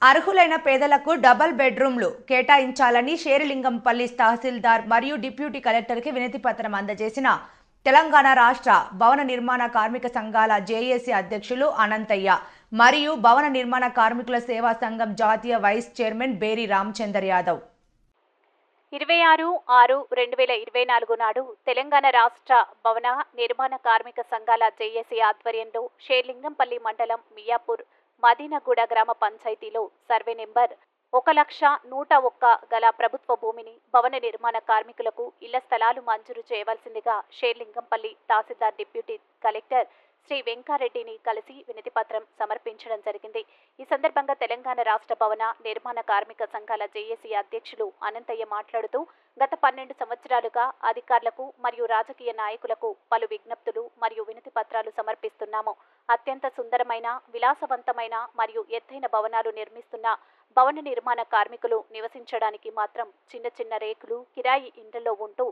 అర్హులైన పేదలకు డబుల్ బెడ్రూమ్లు కేటాయించాలని షేర్లింగంపల్లి తహసీల్దార్ మరియు డిప్యూటీ కలెక్టర్కి వినతి పత్రం అందజేసిన తెలంగాణ రాష్ట్ర భవన నిర్మాణ కార్మిక సంఘాల జేఏసీ అధ్యక్షులు అనంతయ్య మరియు భవన నిర్మాణ కార్మికుల సేవా సంఘం జాతీయ వైస్ చైర్మన్ బేరి రామచందర్ యాదవ్ 26/6/2024 నాడు తెలంగాణ రాష్ట్ర భవన నిర్మాణ కార్మిక సంఘాల జేఏసీ ఆధ్వర్యంలో షేర్లింగంపల్లి మండలం మియాపూర్ మదీనగూడ గ్రామ పంచాయతీలో సర్వే నెంబర్ 1,101 గల ప్రభుత్వ భూమిని భవన నిర్మాణ కార్మికులకు ఇళ్ల స్థలాలు మంజూరు చేయవలసిందిగా షేర్లింగంపల్లి తహసీల్దార్ డిప్యూటీ కలెక్టర్ శ్రీ వెంకారెడ్డిని కలిసి వినతిపత్రం సమర్పించడం జరిగింది. ఈ సందర్భంగా తెలంగాణ రాష్ట్ర భవన నిర్మాణ కార్మిక సంఘాల జేఏసీ అధ్యక్షులు అనంతయ్య మాట్లాడుతూ గత 12 సంవత్సరాలుగా అధికారులకు మరియు రాజకీయ నాయకులకు పలు విజ్ఞప్తులు మరియు వినతి పత్రాలు సమర్పిస్తున్నాము. అత్యంత సుందరమైన, విలాసవంతమైన మరియు ఎత్తైన భవనాలు నిర్మిస్తున్న భవన నిర్మాణ కార్మికులు నివసించడానికి మాత్రం చిన్న చిన్న రేకులు, కిరాయి ఇండ్లలో ఉంటూ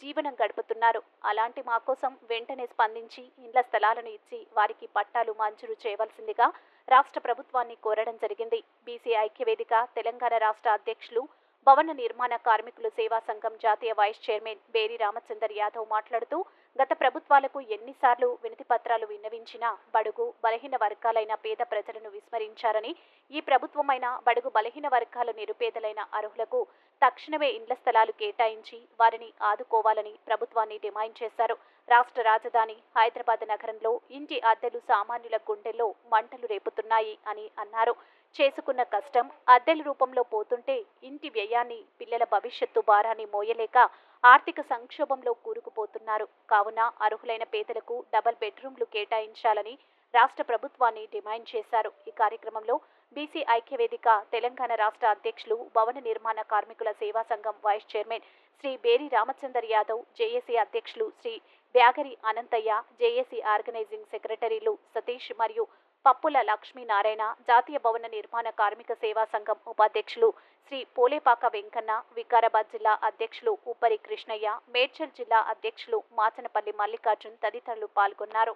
జీవనం గడుపుతున్నారు. అలాంటి మా కోసం వెంటనే స్పందించి ఇండ్ల స్థలాలను ఇచ్చి వారికి పట్టాలు మంజూరు చేయవలసిందిగా రాష్ట్ర ప్రభుత్వాన్ని కోరడం జరిగింది. బీసీ ఐక్యవేదిక తెలంగాణ రాష్ట్ర అధ్యక్షులు భవన నిర్మాణ కార్మికుల సేవా సంఘం జాతీయ వైస్ చైర్మన్ బేరి రామచందర్ యాదవ్ మాట్లాడుతూ గత ప్రభుత్వాలకు ఎన్నిసార్లు వినతి పత్రాలు విన్నవించినా బడుగు బలహీన వర్గాలైన పేద ప్రజలను విస్మరించారని, ఈ ప్రభుత్వమైన బడుగు బలహీన వర్గాల నిరుపేదలైన అర్హులకు తక్షణమే ఇండ్ల స్థలాలు కేటాయించి వారిని ఆదుకోవాలని ప్రభుత్వాన్ని డిమాండ్ చేశారు. రాష్ట్ర రాజధాని హైదరాబాద్ నగరంలో ఇంటి అద్దెలు సామాన్యుల గుండెల్లో మంటలు రేపుతున్నాయి అని అన్నారు. చేసుకున్న కష్టం అద్దెల రూపంలో పోతుంటే ఇంటి వ్యయాన్ని, పిల్లల భవిష్యత్తు భారాన్ని మోయలేక ఆర్థిక సంక్షోభంలో కూరుకుపోతున్నారు. కావున అర్హులైన పేదలకు డబుల్ బెడ్రూమ్లు కేటాయించాలని రాష్ట్ర ప్రభుత్వాన్ని డిమాండ్ చేశారు. ఈ కార్యక్రమంలో బీసీ ఐక్యవేదిక తెలంగాణ రాష్ట్ర అధ్యక్షులు భవన నిర్మాణ కార్మికుల సేవా సంఘం వైస్ చైర్మన్ శ్రీ బేరి రామచందర్ యాదవ్, జేఏసీ అధ్యక్షులు శ్రీ బ్యాగరి అనంతయ్య, జేఏసీ ఆర్గనైజింగ్ సెక్రటరీలు సతీష్ మరియు పప్పుల లక్ష్మీనారాయణ, జాతీయ భవన నిర్మాణ కార్మిక సేవా సంఘం ఉపాధ్యక్షులు శ్రీ పోలేపాక వెంకన్న, వికారాబాద్ జిల్లా అధ్యక్షులు ఉప్పరి కృష్ణయ్య, మేడ్చల్ జిల్లా అధ్యక్షులు మాచనపల్లి మల్లికార్జున్ తదితరులు పాల్గొన్నారు.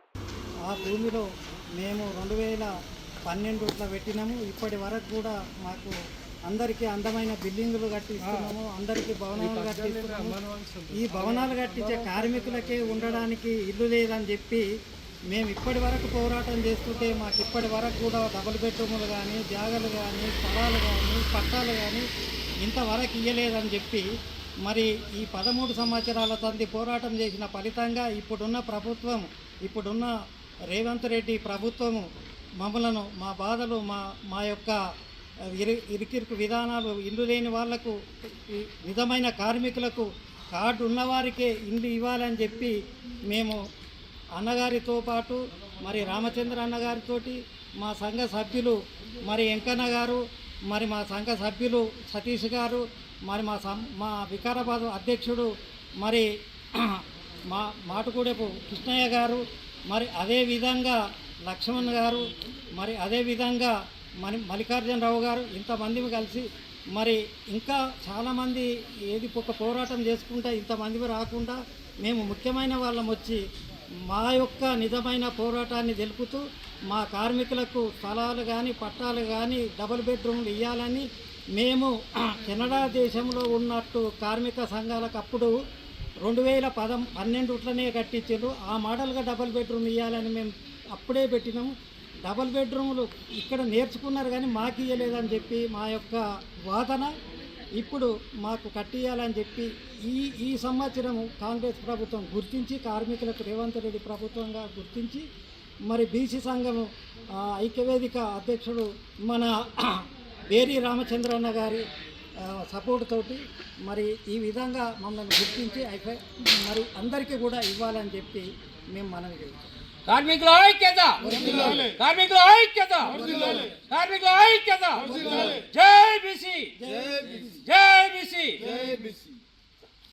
ఆ భూమిలో మేము 2012 పెట్టినాము. ఇప్పటి వరకు కూడా మాకు అందరికీ అందమైన బిల్డింగులు కట్టిస్తున్నాము, అందరికీ భవనాలు కట్టిస్తున్నాము. ఈ భవనాలు కట్టించే కార్మికులకే ఉండడానికి ఇల్లు లేదని చెప్పి మేము ఇప్పటి వరకు పోరాటం చేస్తుంటే మాకు ఇప్పటి వరకు కూడా డబుల్ బెడ్రూములు కానీ, జాగలు కానీ, స్థలాలు కానీ, పట్టాలు కానీ ఇంతవరకు ఇయ్యలేదని చెప్పి మరి ఈ 13 సంవత్సరాల తంది పోరాటం చేసిన ఫలితంగా ఇప్పుడున్న ప్రభుత్వం, ఇప్పుడున్న రేవంత్ రెడ్డి ప్రభుత్వము మమ్మలను, మా బాధలు, మా యొక్క ఇరుకిరుకు విధానాలు, ఇల్లు లేని వాళ్లకు, నిజమైన కార్మికులకు, కార్డు ఉన్నవారికే ఇల్లు ఇవ్వాలని చెప్పి మేము అన్నగారితో పాటు మరి రామచంద్ర అన్నగారితోటి, మా సంఘ సభ్యులు మరి వెంకన్న గారు, మరి మా సంఘ సభ్యులు సతీష్ గారు, మరి మా వికారాబాద్ అధ్యక్షుడు మరి మా మాటుకూడెపు కృష్ణయ్య గారు, మరి అదేవిధంగా లక్ష్మణ్ గారు, మరి అదేవిధంగా మల్లికార్జునరావు గారు, ఇంతమంది కలిసి మరి ఇంకా చాలామంది ఏది ఒక పోరాటం చేసుకుంటా ఇంతమంది రాకుండా మేము ముఖ్యమైన వాళ్ళం వచ్చి మా యొక్క నిజమైన పోరాటాన్ని తెలుపుతూ మా కార్మికులకు స్థలాలు కానీ, పట్టాలు కానీ, డబుల్ బెడ్రూమ్లు ఇవ్వాలని మేము కెనడా దేశంలో ఉన్నట్టు కార్మిక సంఘాలకు అప్పుడు 2012 కట్టించారు. ఆ మోడల్గా డబుల్ బెడ్రూమ్ ఇవ్వాలని మేము అప్పుడే పెట్టినాము. డబుల్ బెడ్రూమ్లు ఇక్కడ నేర్చుకున్నారు కానీ మాకు ఇవ్వలేదని చెప్పి మా యొక్క వాదన. ఇప్పుడు మాకు కట్టియాలని చెప్పి ఈ సంవత్సరం కాంగ్రెస్ ప్రభుత్వం గుర్తించి, కార్మికులకు రేవంత్ రెడ్డి ప్రభుత్వంగా గుర్తించి మరి బీసీ సంఘం ఐక్యవేదిక అధ్యక్షుడు మన బేరి రామచంద్రన్న గారి సపోర్ట్ తోటి మరి ఈ విధంగా మమ్మల్ని గుర్తించి మరి అందరికీ కూడా ఇవ్వాలని చెప్పి మేము మనవి చేస్తాం. కార్మికుల ఐక్యత, కార్మికుల ఐక్యత, కార్మికుల ఐక్యత. జై బీసీ, జై బీసీ, జై బీసీ.